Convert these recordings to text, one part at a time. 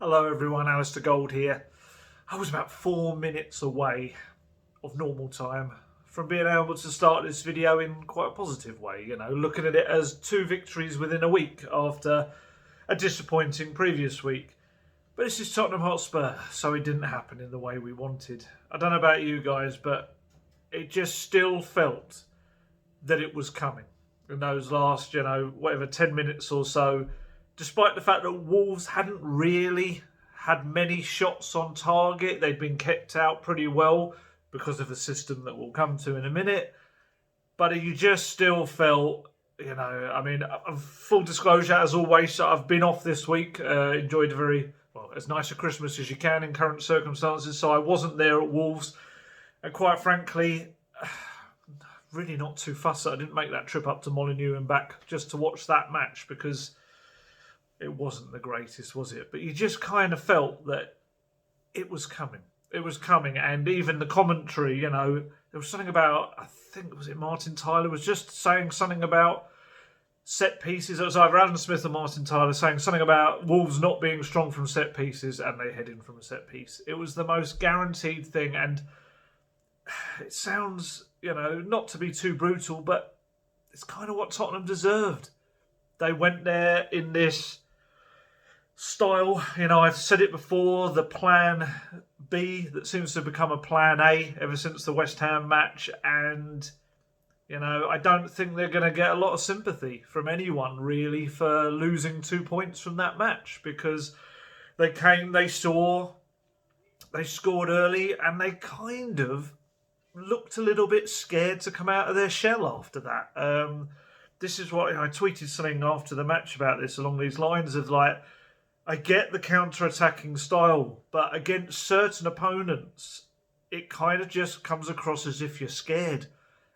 Hello everyone, Alistair Gold here. I was about 4 minutes away of normal time from being able to start this video in quite a positive way, looking at it as 2 victories within a week after a disappointing previous week. But this is Tottenham Hotspur, so it didn't happen in the way we wanted. I don't know about you guys, but it just still felt that it was coming in those last, 10 minutes or so. Despite the fact that Wolves hadn't really had many shots on target, they'd been kept out pretty well because of a system that we'll come to in a minute. But you just still felt, full disclosure, as always, I've been off this week, enjoyed as nice a Christmas as you can in current circumstances, so I wasn't there at Wolves. And quite frankly, really not too fussed that I didn't make that trip up to Molineux and back just to watch that match, because it wasn't the greatest, was it? But you just kind of felt that it was coming. It was coming. And even the commentary, there was something about, I think, was it Martin Tyler, was just saying something about set pieces. It was either Alan Smith or Martin Tyler saying something about Wolves not being strong from set pieces, and they head in from a set piece. It was the most guaranteed thing. And it sounds, not to be too brutal, but it's kind of what Tottenham deserved. They went there in this style, I've said it before, the plan B that seems to become a plan A ever since the West Ham match, and I don't think they're going to get a lot of sympathy from anyone really for losing 2 points from that match, because they scored early, and they kind of looked a little bit scared to come out of their shell after that. This is what I tweeted something after the match about this, along these lines of I get the counter-attacking style, but against certain opponents, it kind of just comes across as if you're scared.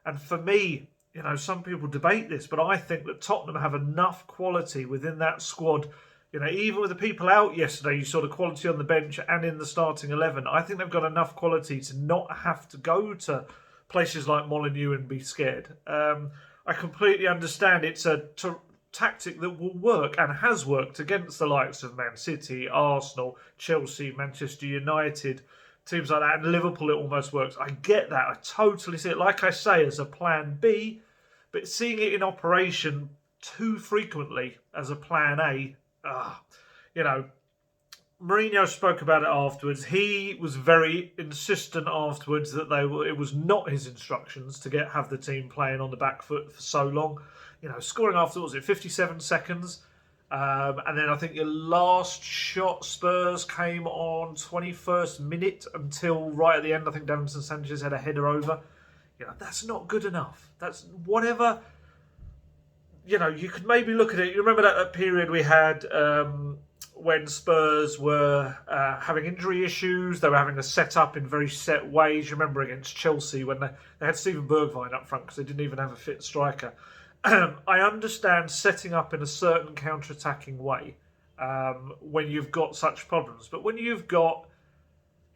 And for me, some people debate this, but I think that Tottenham have enough quality within that squad. Even with the people out yesterday, you saw the quality on the bench and in the starting 11. I think they've got enough quality to not have to go to places like Molineux and be scared. I completely understand it's a tactic that will work and has worked against the likes of Man City, Arsenal, Chelsea, Manchester United, teams like that, and Liverpool. It almost works. I get that. I totally see it, like I say, as a plan B, but seeing it in operation too frequently as a plan A, Mourinho spoke about it afterwards. He was very insistent afterwards that it was not his instructions to have the team playing on the back foot for so long. Scoring after, what was it, 57 seconds? And then I think your last shot, Spurs, came on 21st minute until right at the end. I think Davinson Sanchez had a header over. That's not good enough. That's whatever. You could maybe look at it. You remember that period we had when Spurs were having injury issues. They were having to set up in very set ways. You remember against Chelsea when they had Steven Bergwijn up front because they didn't even have a fit striker. I understand setting up in a certain counter-attacking way when you've got such problems. But when you've got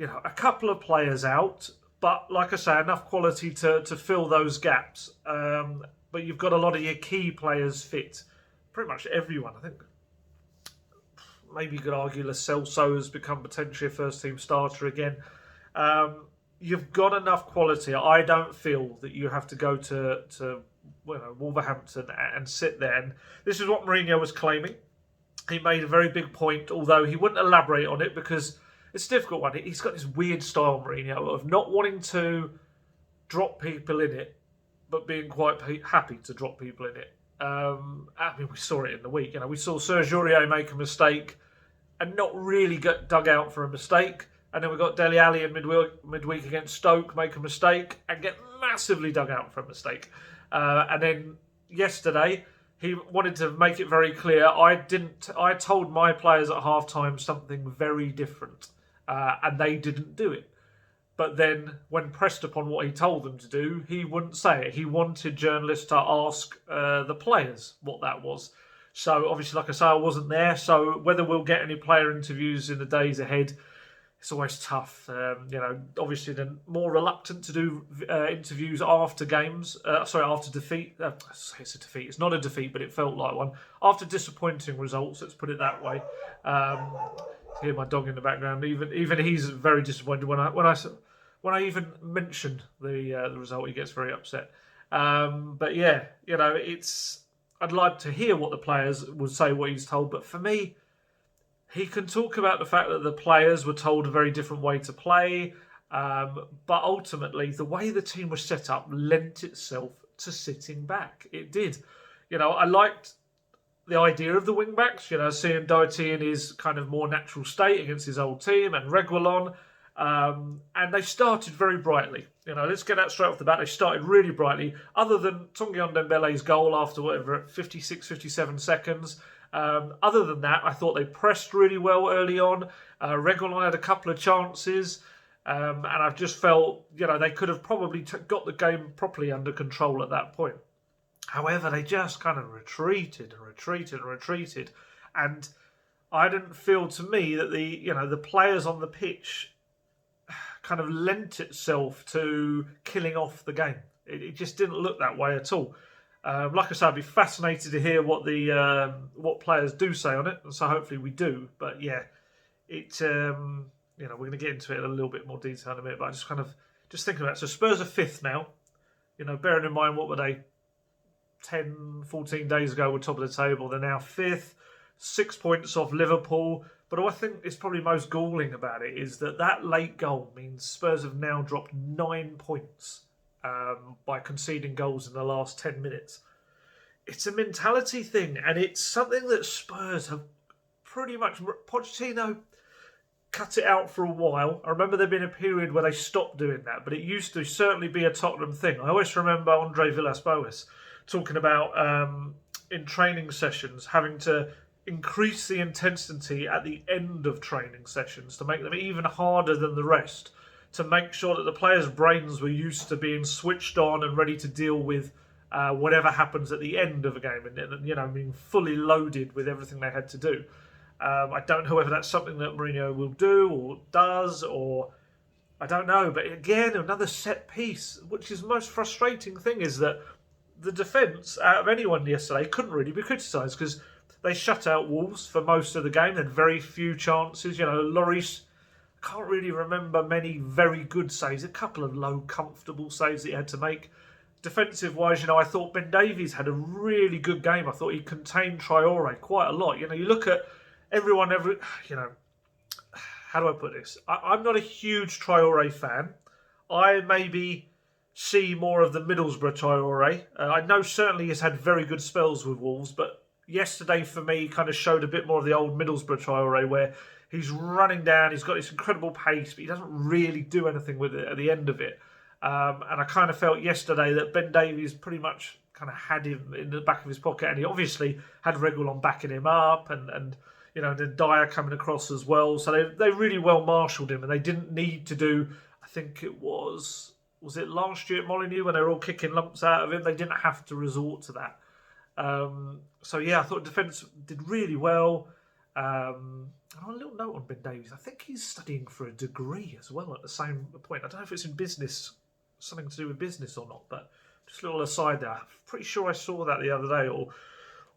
a couple of players out, but like I say, enough quality to fill those gaps, but you've got a lot of your key players fit, pretty much everyone, I think. Maybe you could argue Lo Celso has become potentially a first-team starter again. You've got enough quality. I don't feel that you have to go to Wolverhampton and sit there. And this is what Mourinho was claiming. He made a very big point, although he wouldn't elaborate on it because it's a difficult one. He's got this weird style, Mourinho, of not wanting to drop people in it, but being quite happy to drop people in it. We saw it in the week. We saw Serge Aurier make a mistake and not really get dug out for a mistake. And then we got Dele Alli in midweek against Stoke make a mistake and get massively dug out for a mistake. And then yesterday, he wanted to make it very clear. I told my players at half-time something very different, and they didn't do it. But then, when pressed upon what he told them to do, he wouldn't say it. He wanted journalists to ask the players what that was. So, obviously, like I say, I wasn't there. So, whether we'll get any player interviews in the days ahead, it's always tough. Obviously, they're more reluctant to do interviews after games. After defeat. It's a defeat. It's not a defeat, but it felt like one. After disappointing results, let's put it that way. Hear my dog in the background. Even he's very disappointed when I even mention the result. He gets very upset. But yeah, I'd like to hear what the players would say, what he's told. But for me, he can talk about the fact that the players were told a very different way to play. But ultimately, the way the team was set up lent itself to sitting back. It did. I liked the idea of the wing backs, seeing Doherty in his kind of more natural state against his old team and Reguilon. And they started very brightly. Let's get that straight off the bat. They started really brightly. Other than Tanguy Ndombele's goal after 56, 57 seconds. Other than that, I thought they pressed really well early on. Reguilon had a couple of chances. And I've just felt, they could have probably got the game properly under control at that point. However, they just kind of retreated. And I didn't feel, to me, that the players on the pitch kind of lent itself to killing off the game. It just didn't look that way at all. Like I said, I'd be fascinated to hear what players do say on it, and so hopefully we do. But yeah, we're going to get into it in a little bit more detail in a minute. But I just thinking about it. So Spurs are fifth now. Bearing in mind, what were they? 10, 14 days ago were top of the table. They're now fifth, 6 points off Liverpool. But what I think is probably most galling about it is that late goal means Spurs have now dropped 9 points by conceding goals in the last 10 minutes. It's a mentality thing, and it's something that Spurs have pretty much... Pochettino cut it out for a while. I remember there being a period where they stopped doing that, but it used to certainly be a Tottenham thing. I always remember Andre Villas-Boas talking about in training sessions having to increase the intensity at the end of training sessions to make them even harder than the rest, to make sure that the players' brains were used to being switched on and ready to deal with whatever happens at the end of a game, and being fully loaded with everything they had to do. I don't know whether that's something that Mourinho will do or does, or I don't know. But again, another set piece, which is the most frustrating thing, is that the defence, out of anyone yesterday, couldn't really be criticised because they shut out Wolves for most of the game. They had very few chances. Lloris, I can't really remember many very good saves. A couple of low, comfortable saves that he had to make. Defensive-wise, I thought Ben Davies had a really good game. I thought he contained Traore quite a lot. You look at everyone, how do I put this? I'm not a huge Traore fan. I maybe see more of the Middlesbrough Traore. I know certainly he's had very good spells with Wolves, but yesterday for me kind of showed a bit more of the old Middlesbrough Traore, where he's running down, he's got this incredible pace, but he doesn't really do anything with it at the end of it. And I kind of felt yesterday that Ben Davies pretty much kind of had him in the back of his pocket, and he obviously had Reguilon backing him up, and then Dyer coming across as well. So they really well marshalled him, and they didn't need to do, I think it was it last year at Molineux when they were all kicking lumps out of him? They didn't have to resort to that. So yeah, I thought defence did really well. A little note on Ben Davies. I think he's studying for a degree as well at the same point. I don't know if it's in business, something to do with business or not, but just a little aside there. I'm pretty sure I saw that the other day,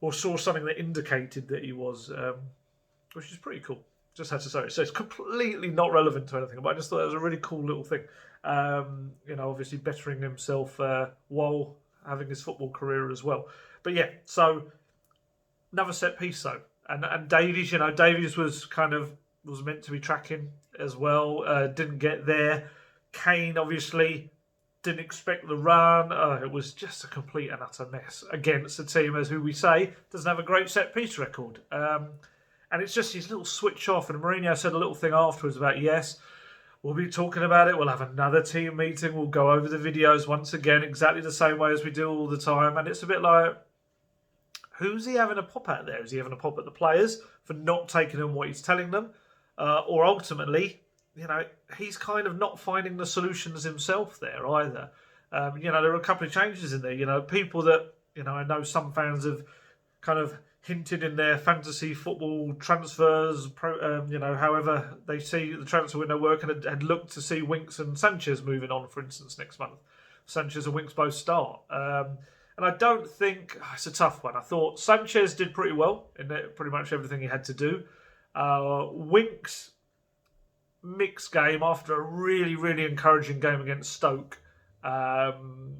or saw something that indicated that he was, which is pretty cool. Just had to say it. So it's completely not relevant to anything, but I just thought it was a really cool little thing. Obviously bettering himself while having his football career as well. But yeah, so another set piece though. And Davies, Davies was meant to be tracking as well. Didn't get there. Kane obviously didn't expect the run. It was just a complete and utter mess against a team, as who we say doesn't have a great set piece record. And it's just his little switch off. And Mourinho said a little thing afterwards about, yes, we'll be talking about it. We'll have another team meeting. We'll go over the videos once again, exactly the same way as we do all the time. And it's a bit like, who's he having a pop at there? Is he having a pop at the players for not taking them what he's telling them? Or ultimately, he's kind of not finding the solutions himself there either. There were a couple of changes in there. People that, I know some fans have kind of hinted in their fantasy football transfers, however they see the transfer window work, and had looked to see Winks and Sanchez moving on, for instance, next month. Sanchez and Winks both start. And I don't think... it's a tough one. I thought Sanchez did pretty well in pretty much everything he had to do. Winks, mixed game after a really, really encouraging game against Stoke. Ben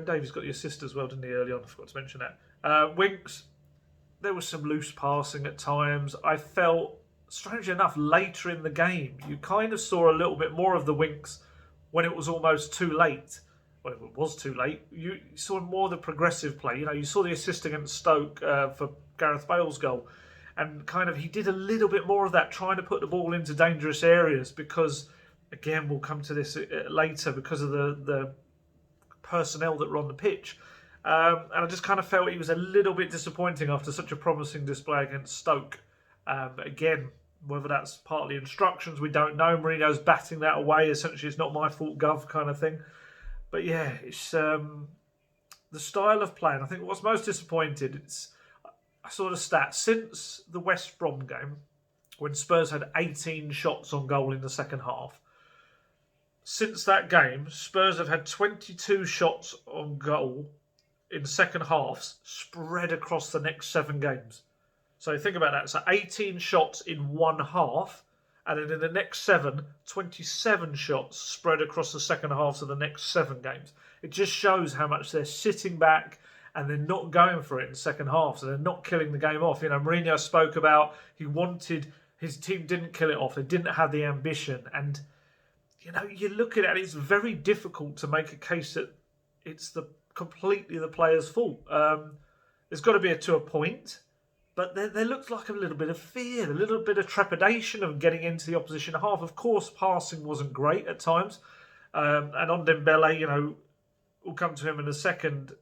Davies got the assist as well, didn't he, early on? I forgot to mention that. Winks, there was some loose passing at times. I felt, strangely enough, later in the game, you kind of saw a little bit more of the Winks when it was almost too late. Well, it was too late. You saw more of the progressive play. You saw the assist against Stoke for Gareth Bale's goal. And kind of he did a little bit more of that, trying to put the ball into dangerous areas because, again, we'll come to this later, because of the personnel that were on the pitch. And I just kind of felt he was a little bit disappointing after such a promising display against Stoke. Again, whether that's partly instructions, we don't know. Mourinho's batting that away. Essentially, it's not my fault, Gov, kind of thing. But yeah, it's the style of play. And I think what's most disappointed, I saw the stats since the West Brom game, when Spurs had 18 shots on goal in the second half. Since that game, Spurs have had 22 shots on goal in second halves spread across the next 7 games. So think about that. So 18 shots in one half, and then in the next 7, 27 shots spread across the second halves of the next 7 games. It just shows how much they're sitting back and they're not going for it in the second half. So they're not killing the game off. Mourinho spoke about he wanted, his team didn't kill it off. They didn't have the ambition. And, you look at it, it's very difficult to make a case that it's completely the players' fault. There's got to be to a point. But there looked like a little bit of fear, a little bit of trepidation of getting into the opposition half. Of course, passing wasn't great at times. And on Ndombele, we'll come to him in a second.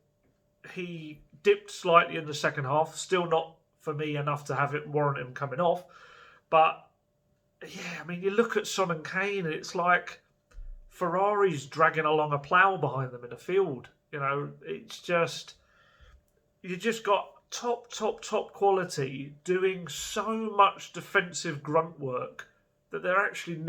He dipped slightly in the second half. Still not, for me, enough to have it warrant him coming off. But, yeah, you look at Son and Kane, and it's like Ferrari's dragging along a plough behind them in a field. It's just... You just got top quality doing so much defensive grunt work that they're actually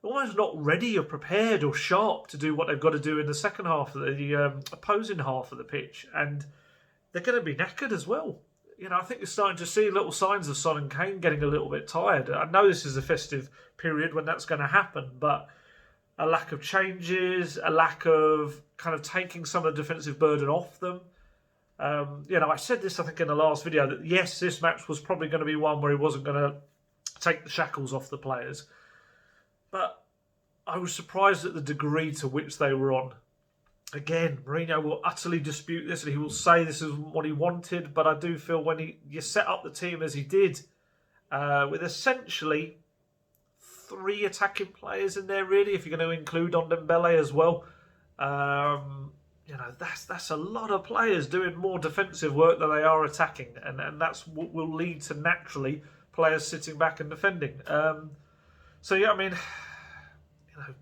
almost not ready or prepared or sharp to do what they've got to do in the second half of the opposing half of the pitch, and they're going to be knackered as well. I think you're starting to see little signs of Son and Kane getting a little bit tired. I know this is a festive period when that's going to happen, but a lack of changes, a lack of kind of taking some of the defensive burden off them. I said this, I think, in the last video, that yes, this match was probably going to be one where he wasn't going to take the shackles off the players. But I was surprised at the degree to which they were on. Again, Mourinho will utterly dispute this and he will say this is what he wanted. But I do feel when you set up the team as he did, with essentially 3 attacking players in there, really, if you're going to include Ndombele as well. That's a lot of players doing more defensive work than they are attacking, and that's what will lead to naturally players sitting back and defending.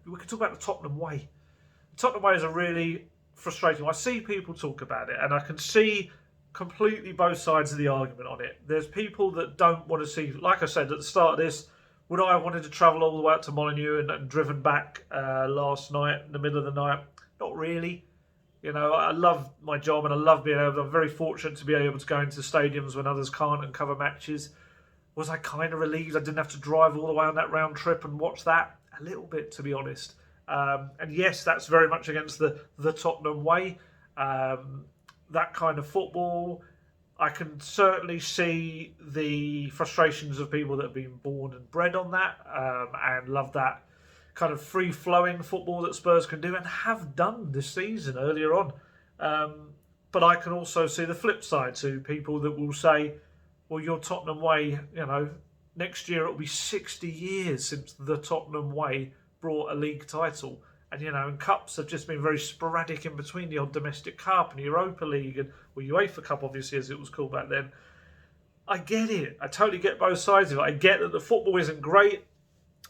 We could talk about the Tottenham way. The Tottenham way is a really frustrating one. I see people talk about it, and I can see completely both sides of the argument on it. There's people that don't want to see, like I said at the start of this, would I have wanted to travel all the way out to Molineux and driven back last night in the middle of the night? Not really. I love my job and I love being able. I'm very fortunate to be able to go into stadiums when others can't and cover matches. Was I kind of relieved I didn't have to drive all the way on that round trip and watch that? A little bit, to be honest. And yes, that's very much against the Tottenham way. That kind of football. I can certainly see the frustrations of people that have been born and bred on that and love that kind of free-flowing football that Spurs can do and have done this season earlier on. But I can also see the flip side to people that will say, well, your Tottenham way, next year it'll be 60 years since the Tottenham way brought a league title. And, cups have just been very sporadic in between, the odd domestic cup and Europa League and UEFA Cup, obviously, as it was called back then. I get it. I totally get both sides of it. I get that the football isn't great.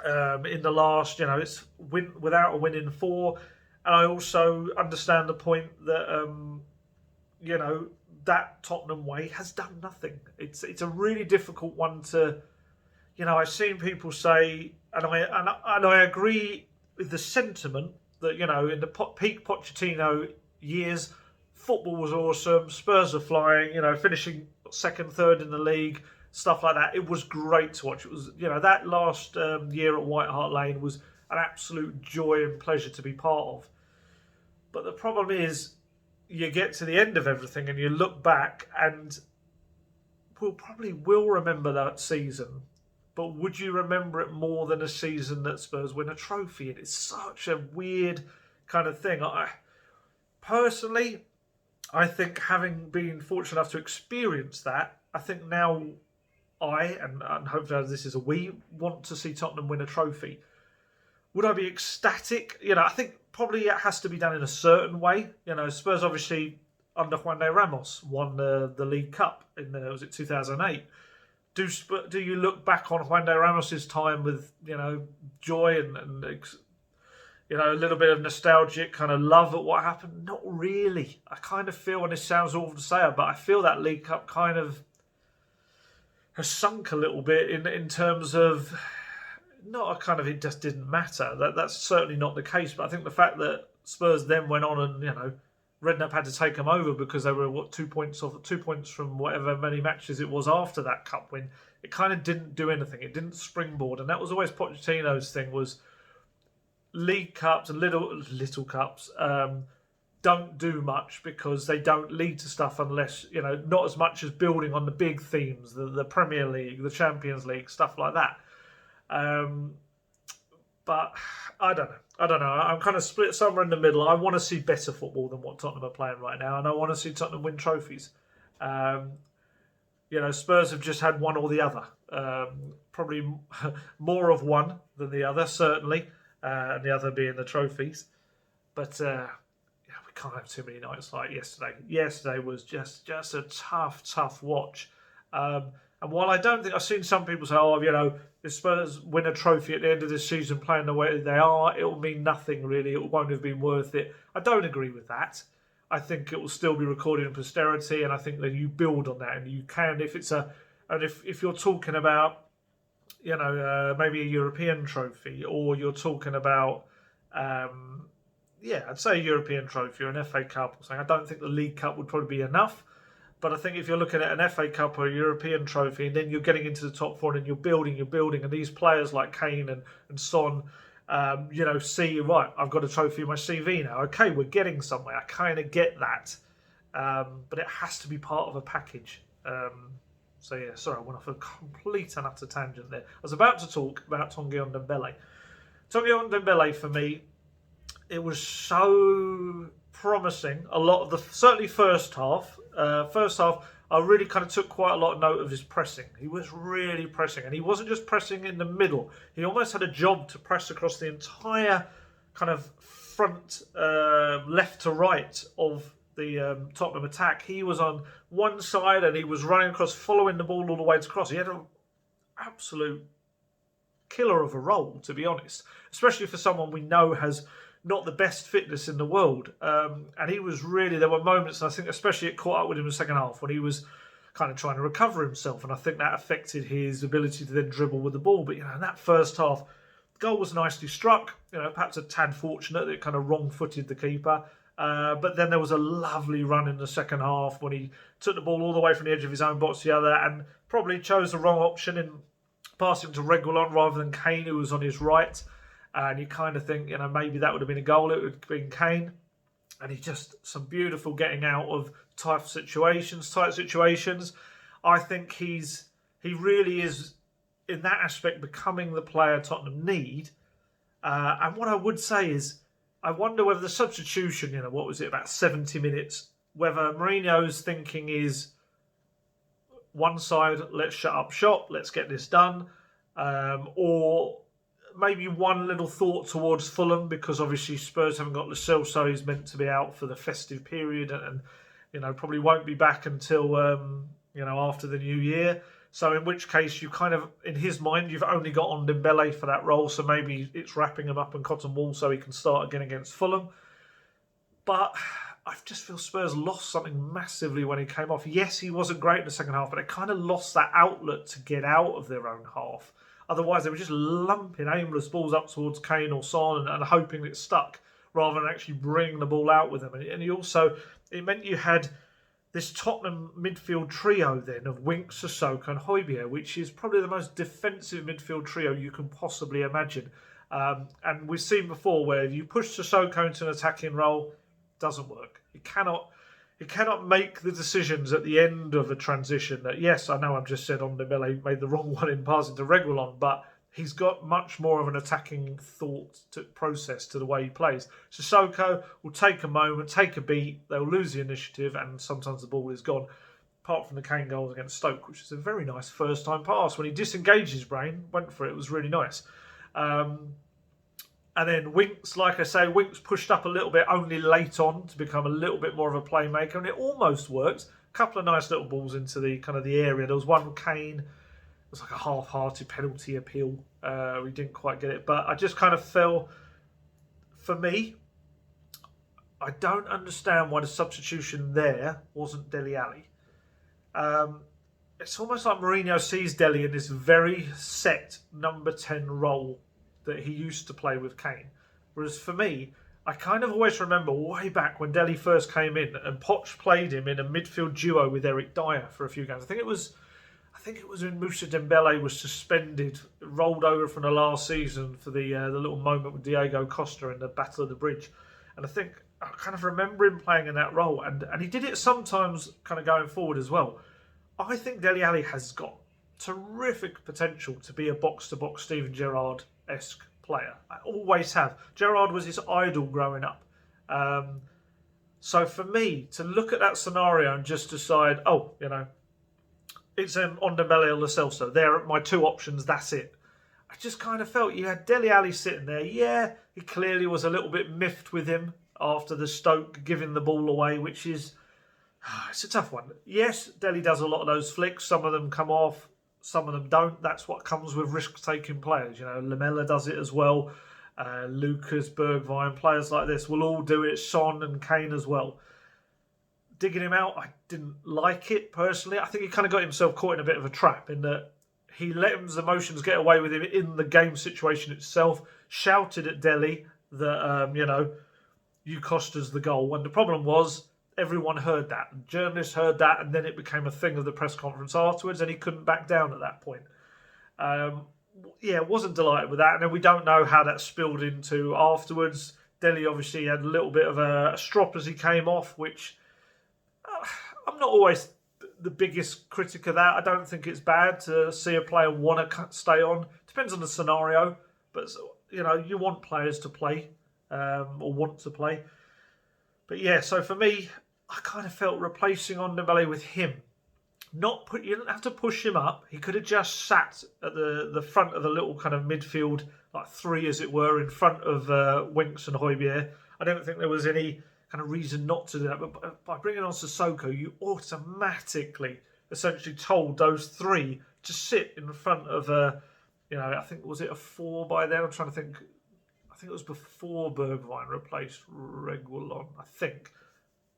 In the last, it's without a win in 4, and I also understand the point that that Tottenham way has done nothing. It's a really difficult one to, I've seen people say, and I agree with the sentiment that in the peak Pochettino years, football was awesome. Spurs are flying, finishing second, third in the league, stuff like that. It was great to watch. It was, that last year at White Hart Lane was an absolute joy and pleasure to be part of. But the problem is, you get to the end of everything and you look back, and we'll probably will remember that season. But would you remember it more than a season that Spurs win a trophy? And it's such a weird kind of thing. Personally, I think, having been fortunate enough to experience that, I think now and hopefully this is a we, want to see Tottenham win a trophy. Would I be ecstatic? I think probably it has to be done in a certain way. Spurs obviously under Juan de Ramos won the League Cup in was it 2008? Do you look back on Juan de Ramos' time with joy and a little bit of nostalgic kind of love at what happened? Not really. I kind of feel, and this sounds awful to say, but I feel that League Cup kind of has sunk a little bit in terms of not a kind of it just didn't matter. That's certainly not the case. But I think the fact that Spurs then went on and Redknapp had to take them over because they were 2 points from whatever many matches it was after that cup win. It kind of didn't do anything. It didn't springboard, and that was always Pochettino's thing, was League Cups and little cups don't do much because they don't lead to stuff unless not as much as building on the big themes, the Premier League, the Champions League, stuff like that. But I don't know. I'm kind of split somewhere in the middle. I want to see better football than what Tottenham are playing right now, and I want to see Tottenham win trophies. Spurs have just had one or the other. Probably more of one than the other, certainly, and the other being the trophies. But we can't have too many nights like yesterday. Yesterday was just a tough watch. And while I don't think, I've seen some people say, if Spurs win a trophy at the end of this season playing the way they are, it'll mean nothing really. It won't have been worth it. I don't agree with that. I think it will still be recorded in posterity, and I think that you build on that, and you can, if you're talking about, maybe a European trophy, or you're talking about, I'd say a European trophy or an FA Cup or something. I don't think the League Cup would probably be enough. But I think if you're looking at an FA Cup or a European trophy, and then you're getting into the top four and you're building, and these players like Kane and Son, see, right, I've got a trophy in my CV now. Okay, we're getting somewhere. I kind of get that. But it has to be part of a package. Sorry, I went off a complete and utter tangent there. I was about to talk about Tanguy Ndombele. Tanguy Ndombele, for me, it was so promising. A lot of certainly first half, I really kind of took quite a lot of note of his pressing. He was really pressing, and he wasn't just pressing in the middle. He almost had a job to press across the entire kind of front, left to right of the Tottenham attack. He was on one side and he was running across, following the ball all the way to cross. He had an absolute killer of a role, to be honest, especially for someone we know has not the best fitness in the world. And he was really, there were moments, and I think especially it caught up with him in the second half, when he was kind of trying to recover himself, and I think that affected his ability to then dribble with the ball. But, in that first half, the goal was nicely struck, perhaps a tad fortunate that it kind of wrong-footed the keeper. But then there was a lovely run in the second half when he took the ball all the way from the edge of his own box to the other, and probably chose the wrong option in passing to Reguilon rather than Kane, who was on his right. And you kind of think, maybe that would have been a goal. It would have been Kane. And he just, some beautiful getting out of tight situations. I think he really is, in that aspect, becoming the player Tottenham need. And what I would say is, I wonder whether the substitution, what was it, about 70 minutes, whether Mourinho's thinking is one side, let's shut up shop, let's get this done, or maybe one little thought towards Fulham, because obviously Spurs haven't got Lo Celso, he's meant to be out for the festive period, and probably won't be back until after the new year. So in which case, you kind of, in his mind, you've only got Ndombele for that role, so maybe it's wrapping him up in cotton wool so he can start again against Fulham. But I just feel Spurs lost something massively when he came off. Yes, he wasn't great in the second half, but they kind of lost that outlet to get out of their own half. Otherwise, they were just lumping aimless balls up towards Kane or Son and hoping it stuck, rather than actually bringing the ball out with them. And it meant you had this Tottenham midfield trio then of Winks, Sissoko and Højbjerg, which is probably the most defensive midfield trio you can possibly imagine. And we've seen before where if you push Sissoko into an attacking role, it doesn't work. He cannot make the decisions at the end of a transition that, yes, I know I've just said Ndombele made the wrong one in passing to Reguilon, but he's got much more of an attacking process to the way he plays. Sissoko will take a moment, take a beat, they'll lose the initiative, and sometimes the ball is gone. Apart from the Kane goals against Stoke, which is a very nice first-time pass. When he disengaged his brain, went for it, it was really nice. And then Winks, like I say, Winks pushed up a little bit only late on to become a little bit more of a playmaker, and it almost worked. A couple of nice little balls into the area. There was one Kane. It was like a half-hearted penalty appeal. We didn't quite get it, but I just kind of feel, for me, I don't understand why the substitution there wasn't Dele Alli. It's almost like Mourinho sees Dele in this very set number 10 role that he used to play with Kane. Whereas for me, I kind of always remember way back when Dele first came in and Poch played him in a midfield duo with Eric Dyer for a few games. I think it was when Moussa Dembele was suspended, rolled over from the last season for the little moment with Diego Costa in the Battle of the Bridge. And I kind of remember him playing in that role. And he did it sometimes kind of going forward as well. I think Dele Alli has got terrific potential to be a box-to-box Steven Gerrard-esque player. I always have. Gerrard was his idol growing up. So for me, to look at that scenario and just decide, it's Ndombele or Lo Celso. They're my two options, that's it. I just kind of felt you had Dele Alli sitting there. Yeah, he clearly was a little bit miffed with him after the Stoke giving the ball away, which is... it's a tough one. Yes, Dele does a lot of those flicks. Some of them come off. Some of them don't. That's what comes with risk-taking players. Lamela does it as well. Lucas, Bergwijn, players like this will all do it. Son and Kane as well. Digging him out, I didn't like it personally. I think he kind of got himself caught in a bit of a trap in that he let his emotions get away with him in the game situation itself. Shouted at Dele that, you cost us the goal. And the problem was, everyone heard that. Journalists heard that, and then it became a thing of the press conference afterwards, and he couldn't back down at that point. Wasn't delighted with that, and then we don't know how that spilled into afterwards. Dele obviously had a little bit of a strop as he came off, which I'm not always the biggest critic of that. I don't think it's bad to see a player want to stay on. Depends on the scenario, but you want players to play or want to play. But yeah, so for me, I kind of felt replacing Ndombele with him. You didn't have to push him up. He could have just sat at the front of the little kind of midfield, like three as it were, in front of Winks and Højbjerg. I don't think there was any kind of reason not to do that. But by bringing on Sissoko, you automatically essentially told those three to sit in front of I think, was it a 4 by then? I'm trying to think. I think it was before Bergwijn replaced Reguilon, I think.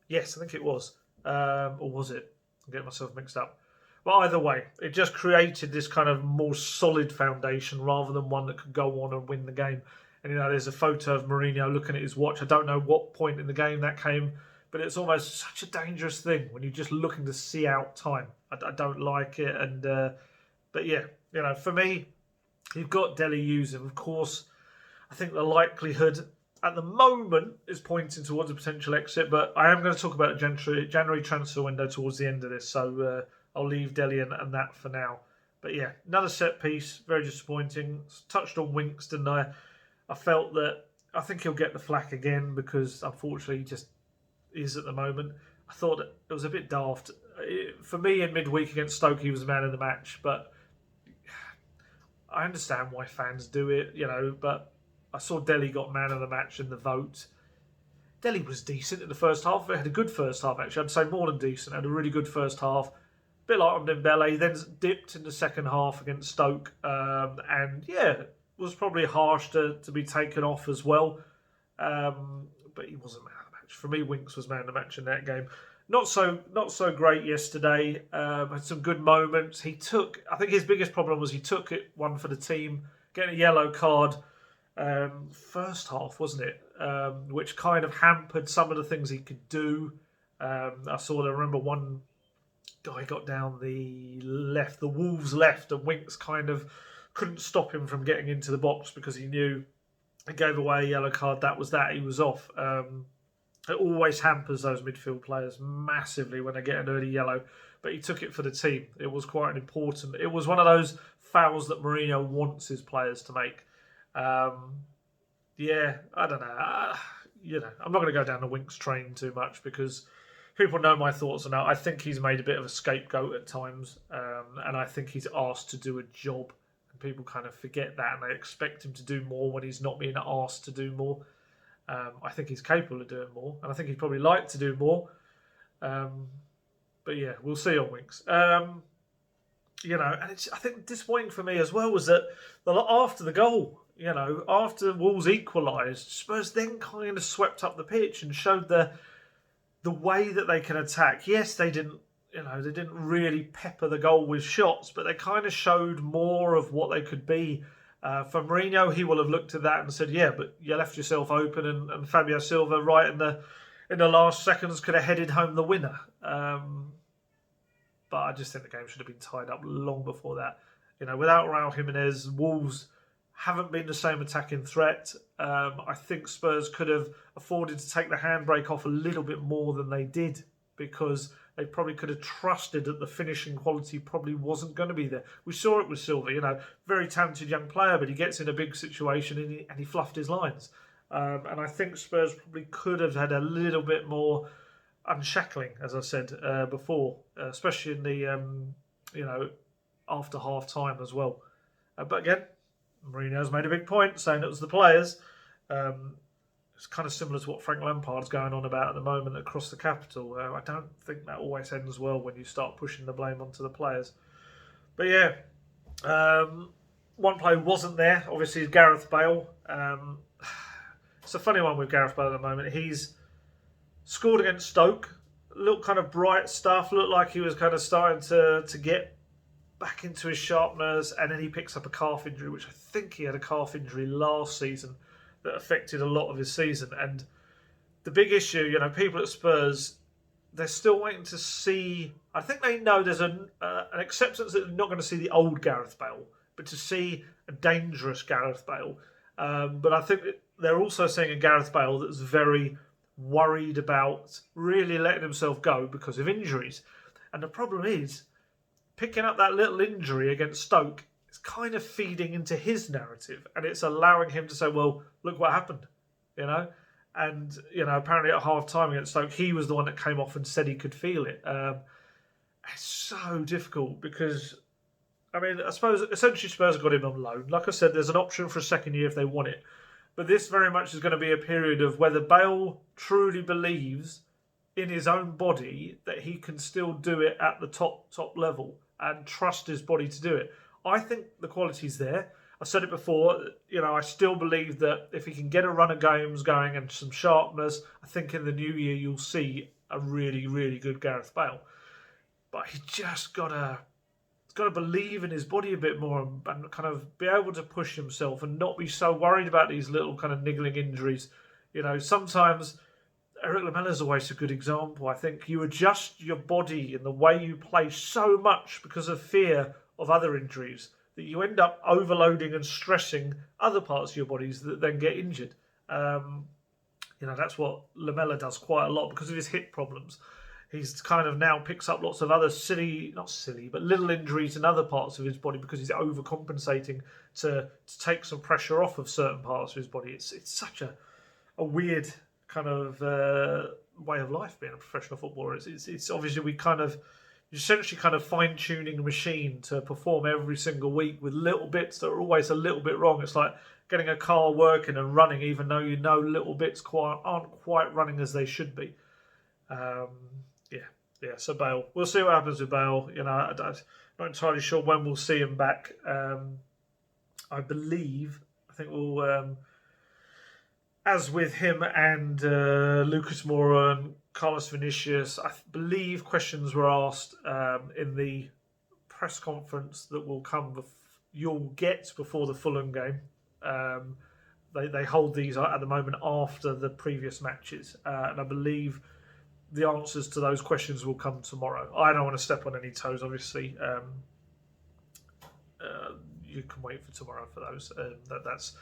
Yes, I think it was. Or was it? I'm getting myself mixed up. But either way, it just created this kind of more solid foundation rather than one that could go on and win the game. And, there's a photo of Mourinho looking at his watch. I don't know what point in the game that came, but it's almost such a dangerous thing when you're just looking to see out time. I don't like it. But yeah, for me, you've got Dele using, of course. I think the likelihood at the moment is pointing towards a potential exit, but I am going to talk about the January transfer window towards the end of this, so I'll leave Dele and that for now. But yeah, another set piece, very disappointing. Touched on Winks, didn't I? I felt that I think he'll get the flack again because unfortunately he just is at the moment. I thought it was a bit daft. For me, in midweek against Stoke, he was man of the match, but I understand why fans do it, but I saw Dele got man of the match in the vote. Dele was decent in the first half. He had a good first half, actually. I'd say more than decent. Had a really good first half. A bit like Ndombele. Then dipped in the second half against Stoke. Was probably harsh to be taken off as well. But he wasn't man of the match. For me, Winks was man of the match in that game. Not so great yesterday. Had some good moments. I think his biggest problem was he took one for the team, getting a yellow card. First half, wasn't it? Which kind of hampered some of the things he could do. I remember one guy got down the left, the Wolves left, and Winks kind of couldn't stop him from getting into the box because he knew he gave away a yellow card. That was that. He was off. It always hampers those midfield players massively when they get an early yellow. But he took it for the team. It was quite an important. It was one of those fouls that Mourinho wants his players to make. Yeah, I don't know. I'm not going to go down the Winks train too much because people know my thoughts on that. I think he's made a bit of a scapegoat at times, and I think he's asked to do a job, and people kind of forget that, and they expect him to do more when he's not being asked to do more. I think he's capable of doing more, and I think he'd probably like to do more. But yeah, we'll see on Winks. And I think disappointing for me as well was that after the goal, after Wolves equalised, Spurs then kind of swept up the pitch and showed the way that they can attack. Yes, they didn't really pepper the goal with shots, but they kind of showed more of what they could be. For Mourinho, he will have looked at that and said, "Yeah, but you left yourself open," and Fabio Silva, right in the last seconds, could have headed home the winner. But I just think the game should have been tied up long before that. Without Raul Jimenez, Wolves haven't been the same attacking threat. I think Spurs could have afforded to take the handbrake off a little bit more than they did because they probably could have trusted that the finishing quality probably wasn't going to be there. We saw it with Silva, very talented young player, but he gets in a big situation and he fluffed his lines. And I think Spurs probably could have had a little bit more unshackling, as I said before, especially in the after half time as well. But again, Mourinho's made a big point saying it was the players. It's kind of similar to what Frank Lampard's going on about at the moment across the capital. I don't think that always ends well when you start pushing the blame onto the players. But yeah, one player who wasn't there, obviously, is Gareth Bale. It's a funny one with Gareth Bale at the moment. He's scored against Stoke. Looked kind of bright stuff. Looked like he was kind of starting to get back into his sharpness, and then he picks up a calf injury, which I think he had a calf injury last season that affected a lot of his season. And the big issue, people at Spurs, they're still waiting to see. I think they know there's an acceptance that they're not going to see the old Gareth Bale, but to see a dangerous Gareth Bale. But I think they're also seeing a Gareth Bale that's very worried about really letting himself go because of injuries. And the problem is, picking up that little injury against Stoke is kind of feeding into his narrative, and it's allowing him to say, well, look what happened, And, apparently at half-time against Stoke, he was the one that came off and said he could feel it. It's so difficult because, I suppose essentially Spurs have got him on loan. Like I said, there's an option for a second year if they want it. But this very much is going to be a period of whether Bale truly believes in his own body that he can still do it at the top level and trust his body to do it. I think the quality's there. I've said it before, I still believe that if he can get a run of games going and some sharpness, I think in the new year you'll see a really, really good Gareth Bale. But he just got to believe in his body a bit more and kind of be able to push himself and not be so worried about these little kind of niggling injuries. Sometimes Eric Lamella's always a good example. I think you adjust your body and the way you play so much because of fear of other injuries that you end up overloading and stressing other parts of your bodies that then get injured. That's what Lamella does quite a lot because of his hip problems. He's kind of now picks up lots of other not silly, but little injuries in other parts of his body because he's overcompensating to take some pressure off of certain parts of his body. It's such a weird kind of way of life being a professional footballer. It's obviously you're essentially kind of fine-tuning a machine to perform every single week with little bits that are always a little bit wrong. It's like getting a car working and running even though little bits aren't quite running as they should be. So Bale. We'll see what happens with Bale. I'm not entirely sure when we'll see him back. I think we'll... as with him and Lucas Moura and Carlos Vinicius, I believe questions were asked in the press conference that will come. You'll get before the Fulham game. They hold these at the moment after the previous matches, and I believe the answers to those questions will come tomorrow. I don't want to step on any toes, obviously. You can wait for tomorrow for those. That's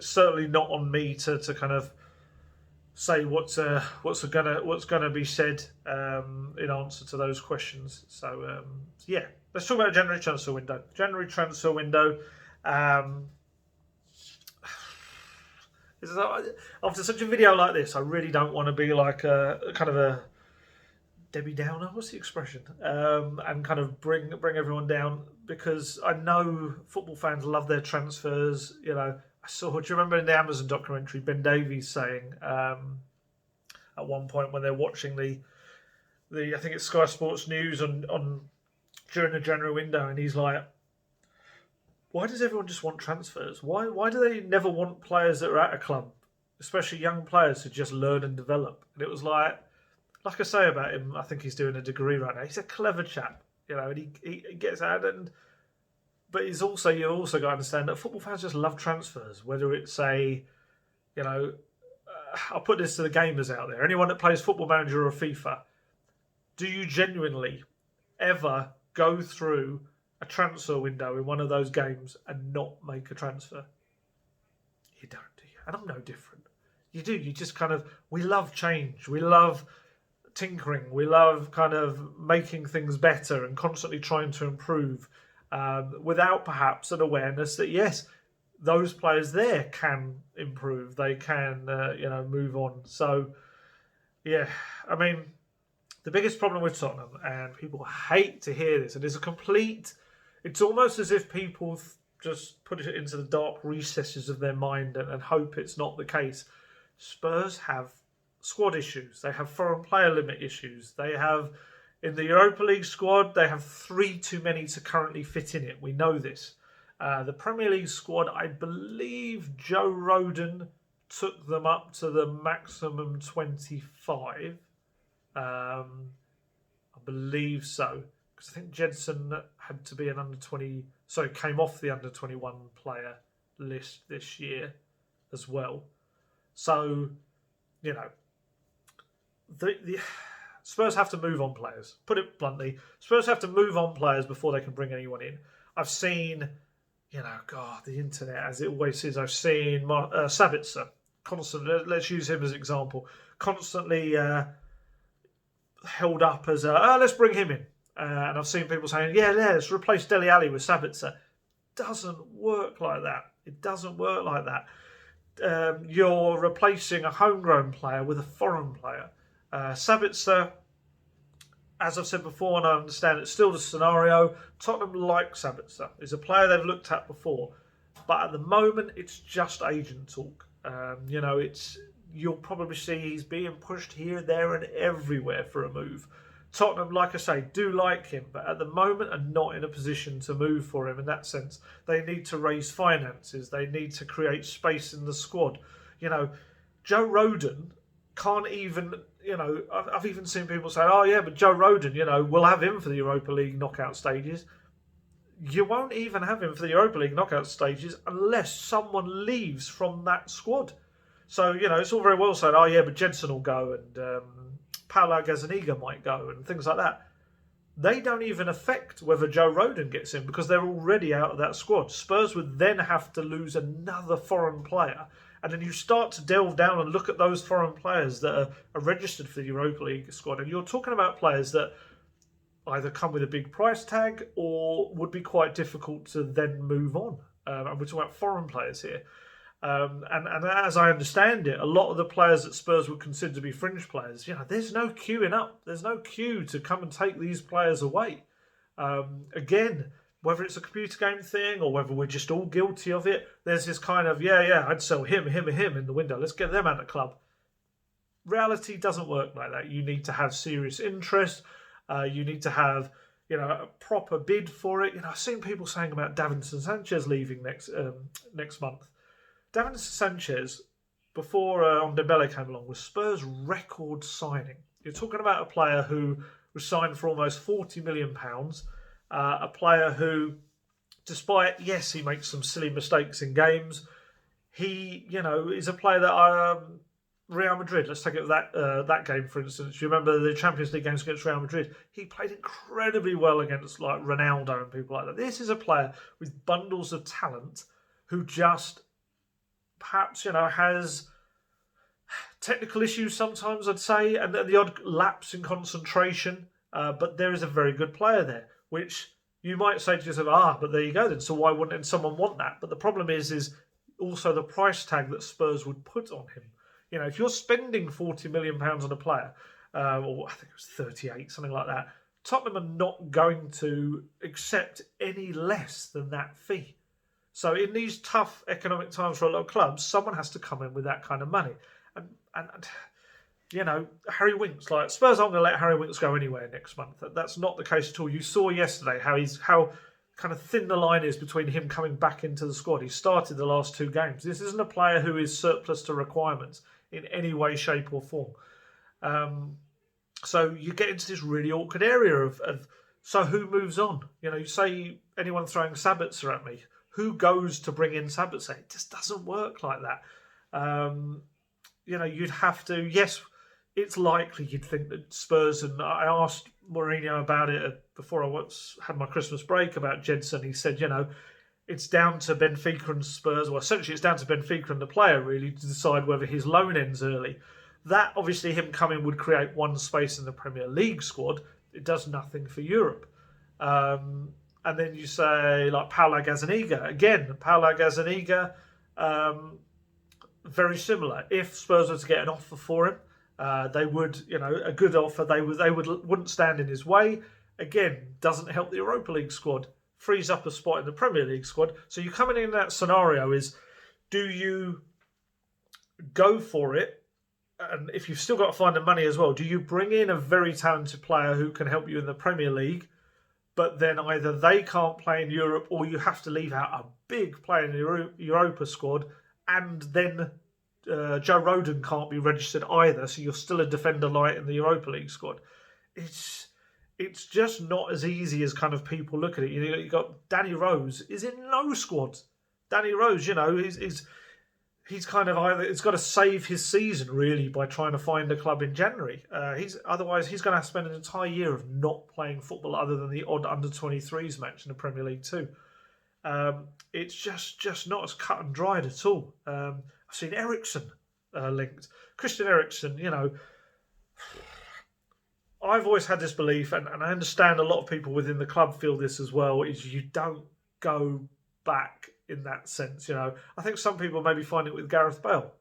certainly not on me to kind of say what's gonna be said in answer to those questions. So yeah, let's talk about January transfer window. January transfer window. After such a video like this, I really don't want to be like a kind of a Debbie Downer. What's the expression? And kind of bring everyone down, because I know football fans love their transfers. You know, do you remember in the Amazon documentary Ben Davies saying at one point when they're watching the I think it's Sky Sports News on during the January window, and he's like, why does everyone just want transfers? Why do they never want players that are at a club, especially young players, to just learn and develop? And it was like I say about him, I think he's doing a degree right now. He's a clever chap, you know, and he gets out. But you've also got to understand that football fans just love transfers. Whether it's I'll put this to the gamers out there. Anyone that plays Football Manager or FIFA, do you genuinely ever go through a transfer window in one of those games and not make a transfer? You don't, do you? And I'm no different. You do. You just kind of, we love change. We love tinkering. We love kind of making things better and constantly trying to improve without perhaps an awareness that, yes, those players there can improve. They can, move on. So, yeah, I mean, the biggest problem with Tottenham, and people hate to hear this, and it's almost as if people just put it into the dark recesses of their mind and hope it's not the case. Spurs have squad issues. They have foreign player limit issues. They have, in the Europa League squad, they have 3 too many to currently fit in it. We know this. The Premier League squad, I believe Joe Rodon took them up to the maximum 25. I believe so. Because I think Jensen had to be an came off the under 21 player list this year as well. So, you know, the Spurs have to move on players. Put it bluntly, Spurs have to move on players before they can bring anyone in. I've seen, the internet, as it always is, I've seen Sabitzer constantly, let's use him as an example, constantly held up as let's bring him in. And I've seen people saying, let's replace Dele Alli with Sabitzer. Doesn't work like that. It doesn't work like that. You're replacing a homegrown player with a foreign player. Sabitzer, as I've said before, and I understand it's still the scenario, Tottenham like Sabitzer. He's a player they've looked at before. But at the moment, it's just agent talk. You'll probably see he's being pushed here, there and everywhere for a move. Tottenham, like I say, do like him, but at the moment are not in a position to move for him in that sense. They need to raise finances. They need to create space in the squad. Joe Rodon can't even, I've even seen people say, but Joe Rodon, we'll have him for the Europa League knockout stages. You won't even have him for the Europa League knockout stages unless someone leaves from that squad. So, it's all very well saying, but Jensen will go and Paolo Gazzaniga might go and things like that. They don't even affect whether Joe Rodon gets in because they're already out of that squad. Spurs would then have to lose another foreign player. And then you start to delve down and look at those foreign players that are registered for the Europa League squad. And you're talking about players that either come with a big price tag or would be quite difficult to then move on. And we're talking about foreign players here. And as I understand it, a lot of the players that Spurs would consider to be fringe players, there's no queuing up. There's no queue to come and take these players away. Again, whether it's a computer game thing or whether we're just all guilty of it, there's this kind of, I'd sell him in the window. Let's get them out of the club. Reality doesn't work like that. You need to have serious interest. You need to have, a proper bid for it. I've seen people saying about Davinson Sanchez leaving next month. Davinson Sanchez, before Ndombele came along, was Spurs' record signing. You're talking about a player who was signed for almost £40 million, a player who, despite, yes, he makes some silly mistakes in games, he, is a player that Real Madrid, let's take it that game for instance. You remember the Champions League games against Real Madrid? He played incredibly well against like Ronaldo and people like that. This is a player with bundles of talent who just perhaps has technical issues sometimes, I'd say, and the odd lapse in concentration. But there is a very good player there, which you might say to yourself, but there you go then. So why wouldn't someone want that? But the problem is also the price tag that Spurs would put on him. If you're spending £40 million on a player, or I think it was 38, something like that, Tottenham are not going to accept any less than that fee. So in these tough economic times for a lot of clubs, someone has to come in with that kind of money. And Harry Winks, like Spurs aren't going to let Harry Winks go anywhere next month. That's not the case at all. You saw yesterday how kind of thin the line is between him coming back into the squad. He started the last 2 games. This isn't a player who is surplus to requirements in any way, shape or form. So you get into this really awkward area of so who moves on? You say anyone throwing Sabitzer at me. Who goes to bring in Sabitzer? It just doesn't work like that. You'd have to, yes, it's likely you'd think that Spurs, and I asked Mourinho about it before I had my Christmas break about Jedson. He said, it's down to Benfica and Spurs. Well, essentially, it's down to Benfica and the player really to decide whether his loan ends early. That obviously him coming would create one space in the Premier League squad. It does nothing for Europe. And then you say like Paulo Gazzaniga again. Paulo Gazzaniga, very similar. If Spurs were to get an offer for him, they would, a good offer. Wouldn't stand in his way. Again, doesn't help the Europa League squad. Frees up a spot in the Premier League squad. So you coming in that scenario is, do you go for it? And if you've still got to find the money as well, do you bring in a very talented player who can help you in the Premier League, but then either they can't play in Europe or you have to leave out a big player in the Europa squad, and then Joe Rodon can't be registered either, so you're still a defender light in the Europa League squad. It's just not as easy as kind of people look at it. You got Danny Rose is in no squad. Danny Rose, he's kind of either it's got to save his season really by trying to find a club in January. Otherwise he's going to have to spend an entire year of not playing football other than the odd under-23s match in the Premier League too. It's just not as cut and dried at all. I've seen Eriksen linked. Christian Eriksen, I've always had this belief, and I understand a lot of people within the club feel this as well, is you don't go back in that sense. I think some people maybe find it with Gareth Bale.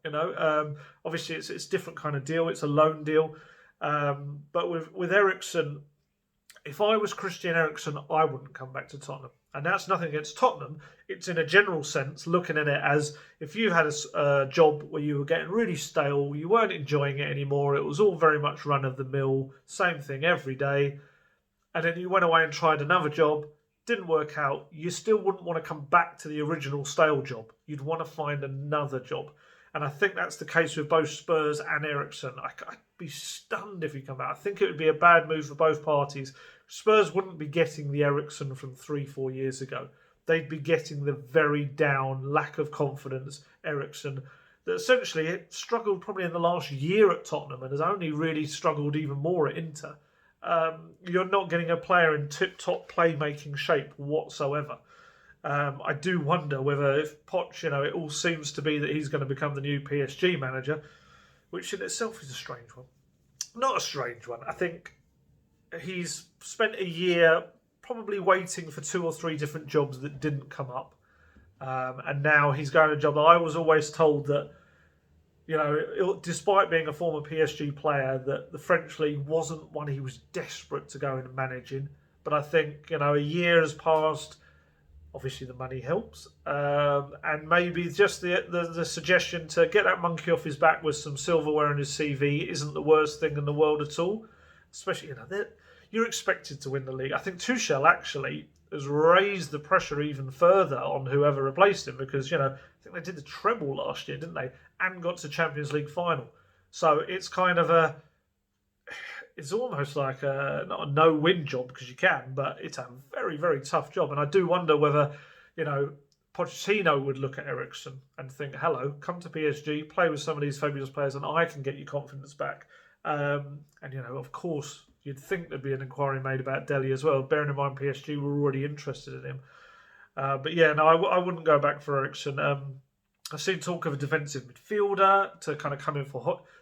Obviously it's a different kind of deal. It's a loan deal. But with Eriksen, if I was Christian Eriksen, I wouldn't come back to Tottenham. And that's nothing against Tottenham. It's in a general sense, looking at it as if you had a job where you were getting really stale, you weren't enjoying it anymore, it was all very much run-of-the-mill, same thing every day, and then you went away and tried another job, didn't work out, you still wouldn't want to come back to the original stale job. You'd want to find another job. And I think that's the case with both Spurs and Eriksen. I'd be stunned if he come back. I think it would be a bad move for both parties. Spurs wouldn't be getting the Eriksen from 3-4 years ago. They'd be getting the very down, lack of confidence Eriksen that essentially struggled probably in the last year at Tottenham and has only really struggled even more at Inter. You're not getting a player in tip-top playmaking shape whatsoever. I do wonder whether if Poch, it all seems to be that he's going to become the new PSG manager, which in itself is a strange one. Not a strange one. I think he's spent a year probably waiting for 2 or 3 different jobs that didn't come up. And now he's going to a job that I was always told that, despite being a former PSG player, that the French league wasn't one he was desperate to go and manage in. But I think, a year has passed. Obviously, the money helps. And maybe just the suggestion to get that monkey off his back with some silverware on his CV isn't the worst thing in the world at all. Especially, you're expected to win the league. I think Tuchel actually has raised the pressure even further on whoever replaced him because, I think they did the treble last year, didn't they? And got to Champions League final. So it's kind of it's almost like not a no-win job because you can, but it's a very, very tough job. And I do wonder whether, Pochettino would look at Eriksen and think, hello, come to PSG, play with some of these fabulous players, and I can get your confidence back. And, of course, you'd think there'd be an inquiry made about Dele as well, bearing in mind PSG were already interested in him. But yeah, no, I wouldn't go back for Eriksen. I've seen talk of a defensive midfielder to kind of come in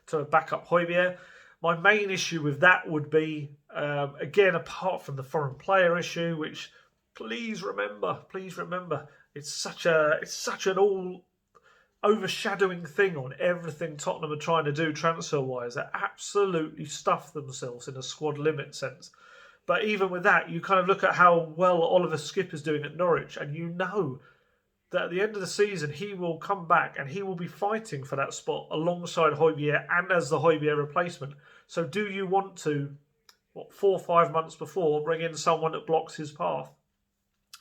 to back up Højbjerg. My main issue with that would be, again, apart from the foreign player issue, which please remember, it's such an all overshadowing thing on everything Tottenham are trying to do transfer-wise. They absolutely stuff themselves in a squad limit sense. But even with that, you kind of look at how well Oliver Skip is doing at Norwich, and you know that at the end of the season, he will come back and he will be fighting for that spot alongside Højbjerg and as the Højbjerg replacement. So do you want to, 4 or 5 months before, bring in someone that blocks his path?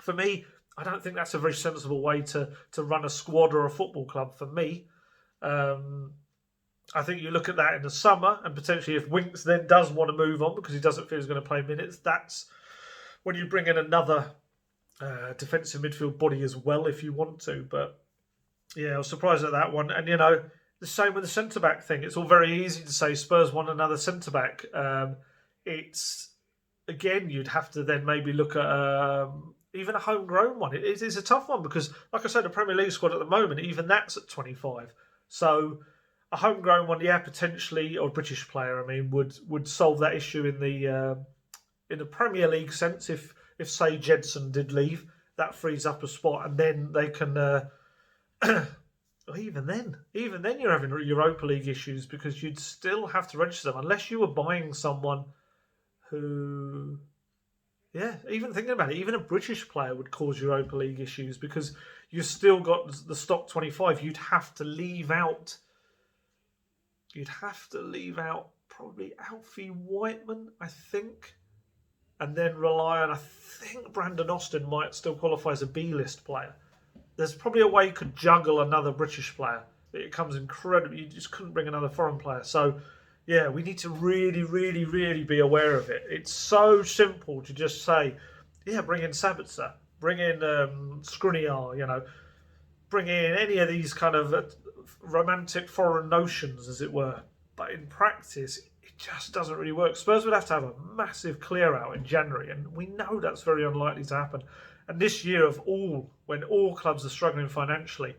For me, I don't think that's a very sensible way to run a squad or a football club for me. I think you look at that in the summer, and potentially if Winks then does want to move on because he doesn't feel he's going to play minutes, that's when you bring in another defensive midfield body as well if you want to. But yeah, I was surprised at that one. And the same with the centre-back thing. It's all very easy to say Spurs want another centre-back. It's, again, you'd have to then maybe look at even a homegrown one. It is a tough one because, like I said, the Premier League squad at the moment, even that's at 25. So a homegrown one, yeah, potentially, or a British player, I mean, would solve that issue in the Premier League sense. If say Jedson did leave, that frees up a spot, and then they can. Even then, you're having Europa League issues because you'd still have to register them unless you were buying someone who. Yeah, even thinking about it, even a British player would cause Europa League issues because you've still got the stock 25. You'd have to leave out probably Alfie Whiteman, I think, and then rely on, I think Brandon Austin might still qualify as a B-list player. There's probably a way you could juggle another British player. It comes incredibly, you just couldn't bring another foreign player. So, yeah, we need to really, really, really be aware of it. It's so simple to just say, yeah, bring in Sabitzer, bring in Skriniar, bring in any of these kind of romantic foreign notions, as it were. But in practice, it just doesn't really work. Spurs would have to have a massive clear out in January, and we know that's very unlikely to happen. And this year when all clubs are struggling financially,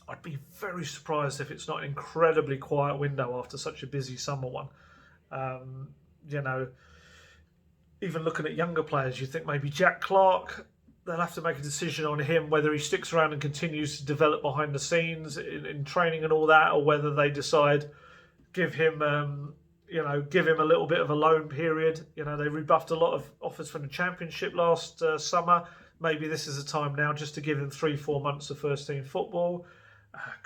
I'd be very surprised if it's not an incredibly quiet window after such a busy summer one. Even looking at younger players, you think maybe Jack Clark, they'll have to make a decision on him, whether he sticks around and continues to develop behind the scenes in training and all that, or whether they decide give him a little bit of a loan period. They rebuffed a lot of offers from the Championship last summer. Maybe this is a time now just to give him 3-4 months of first team football.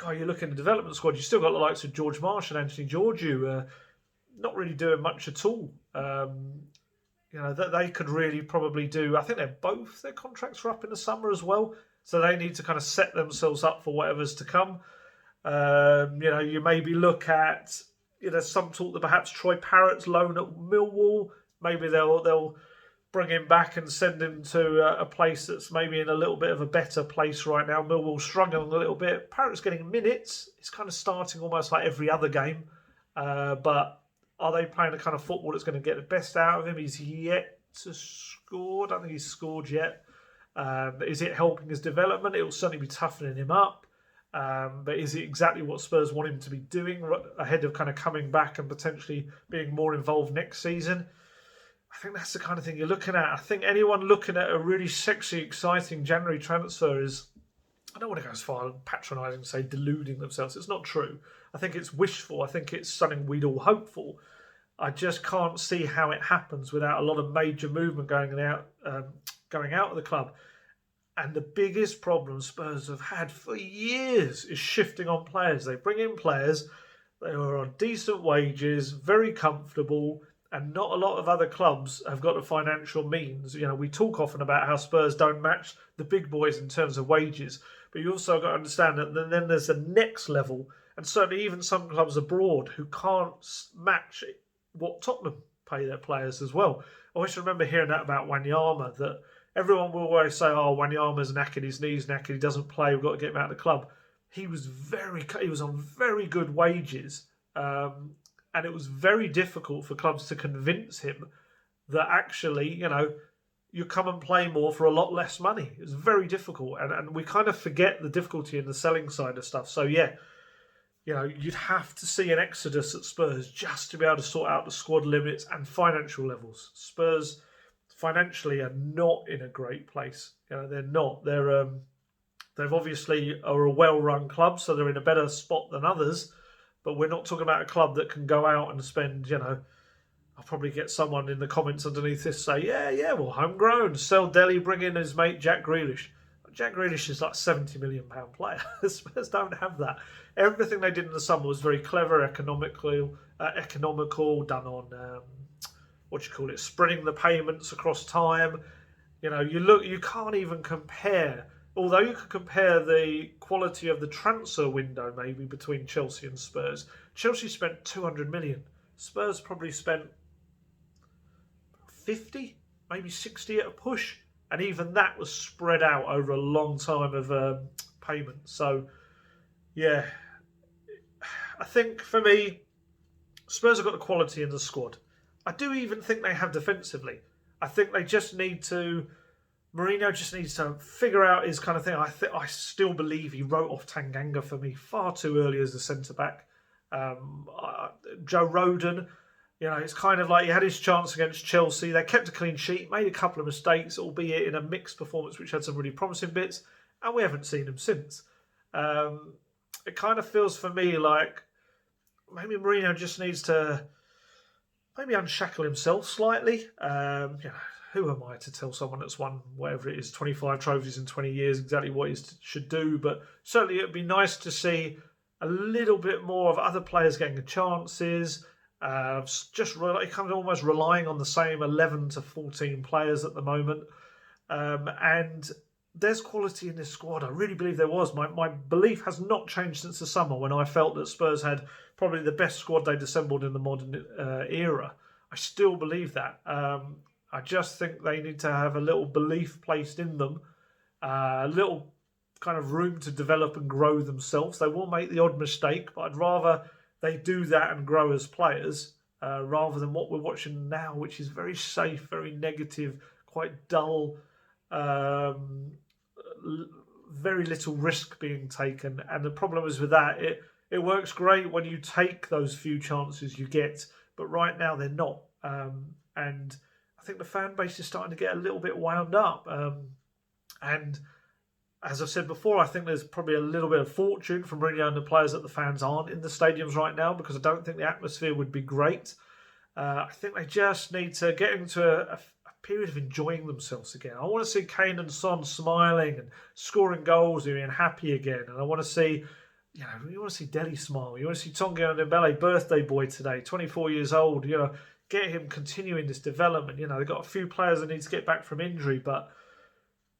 You look in the development squad, you've still got the likes of George Marsh and Anthony Georgiou not really doing much at all. That they could really probably do. I think their contracts are up in the summer as well, so they need to kind of set themselves up for whatever's to come. You maybe look at some talk that perhaps Troy Parrott's loan at Millwall. Maybe they'll bring him back and send him to a place that's maybe in a little bit of a better place right now. Millwall's struggling a little bit. Parrott's getting minutes. He's kind of starting almost like every other game. But are they playing a kind of football that's going to get the best out of him? He's yet to score. I don't think he's scored yet. Is it helping his development? It will certainly be toughening him up. But is it exactly what Spurs want him to be doing ahead of kind of coming back and potentially being more involved next season? I think that's the kind of thing you're looking at. I think anyone looking at a really sexy, exciting January transfer is, I don't want to go as far as patronising and say deluding themselves. It's not true. I think it's wishful. I think it's something we'd all hope for. I just can't see how it happens without a lot of major movement going out of the club. And the biggest problem Spurs have had for years is shifting on players. They bring in players, they are on decent wages, very comfortable, and not a lot of other clubs have got the financial means. We talk often about how Spurs don't match the big boys in terms of wages, but you also got to understand that then there's a next level, and certainly even some clubs abroad who can't match what Tottenham pay their players as well. I always remember hearing that about Wanyama, that everyone will always say, "Oh, Wanyama's knackered, his knees knackered, he doesn't play. We've got to get him out of the club." He was on very good wages, and it was very difficult for clubs to convince him that actually, you come and play more for a lot less money. It was very difficult, and we kind of forget the difficulty in the selling side of stuff. So yeah, you'd have to see an exodus at Spurs just to be able to sort out the squad limits and financial levels. Spurs financially are not in a great place. They're not. They've obviously are a well-run club, so they're in a better spot than others. But we're not talking about a club that can go out and spend, I'll probably get someone in the comments underneath this say, yeah, well, homegrown. Sell Dele, bring in his mate Jack Grealish. Jack Grealish is like £70 million player. Spurs don't have that. Everything they did in the summer was very clever, economical, done on, spreading the payments across time. You can't even compare. Although you could compare the quality of the transfer window maybe between Chelsea and Spurs. Chelsea spent 200 million. Spurs probably spent 50, maybe 60 at a push. And even that was spread out over a long time of payment. So, yeah. I think for me, Spurs have got the quality in the squad. I do even think they have defensively. I think they just need to... Mourinho just needs to figure out his kind of thing. I still believe he wrote off Tanganga for me far too early as a centre-back. Joe Rodon, it's kind of like he had his chance against Chelsea. They kept a clean sheet, made a couple of mistakes, albeit in a mixed performance which had some really promising bits, and we haven't seen him since. It kind of feels for me like maybe Mourinho just needs to maybe unshackle himself slightly. Who am I to tell someone that's won whatever it is, 25 trophies in 20 years, exactly what he should do? But certainly it would be nice to see a little bit more of other players getting chances. Just kind of almost relying on the same 11 to 14 players at the moment. And there's quality in this squad. I really believe there was. My belief has not changed since the summer when I felt that Spurs had probably the best squad they'd assembled in the modern era. I still believe that. I just think they need to have a little belief placed in them, a little kind of room to develop and grow themselves. They will make the odd mistake, but I'd rather they do that and grow as players rather than what we're watching now, which is very safe, very negative, quite dull, very little risk being taken. And the problem is with that, it works great when you take those few chances you get, but right now they're not. And I think the fan base is starting to get a little bit wound up. And as I've said before, I think there's probably a little bit of fortune from Mourinho and the players that the fans aren't in the stadiums right now, because I don't think the atmosphere would be great. I think they just need to get into a period of enjoying themselves again. I want to see Kane and Son smiling and scoring goals and being happy again. And I want to see, you want to see Dele smile. You want to see Tanguy Ndombele, birthday boy today, 24 years old, get him continuing this development. They've got a few players that need to get back from injury, but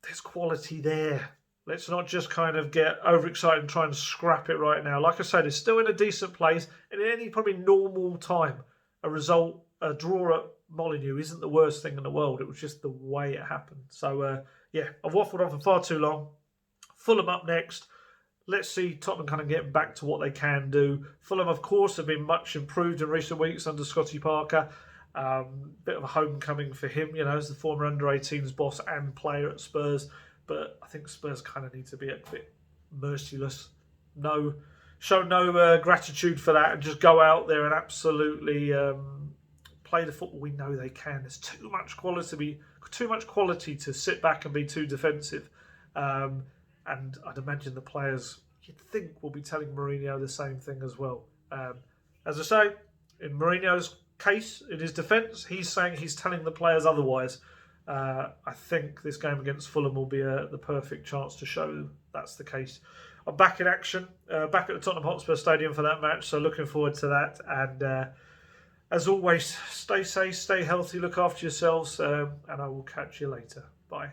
there's quality there. Let's not just kind of get overexcited and try and scrap it right now. Like I said, it's still in a decent place, and in any probably normal time, a draw at Molineux isn't the worst thing in the world. It was just the way it happened. So, I've waffled on for far too long. Fulham up next. Let's see Tottenham kind of get back to what they can do. Fulham, of course, have been much improved in recent weeks under Scotty Parker. Bit of a homecoming for him, as the former under-18s boss and player at Spurs. But I think Spurs kind of need to be a bit merciless. Show no gratitude for that, and just go out there and absolutely play the football we know they can. There's too much quality to sit back and be too defensive. And I'd imagine the players, you'd think, will be telling Mourinho the same thing as well. As I say, in Mourinho's case, in his defence, he's saying he's telling the players otherwise. I think this game against Fulham will be the perfect chance to show that's the case. I'm back in action, back at the Tottenham Hotspur Stadium for that match, so looking forward to that. And as always, stay safe, stay healthy, look after yourselves, and I will catch you later. Bye.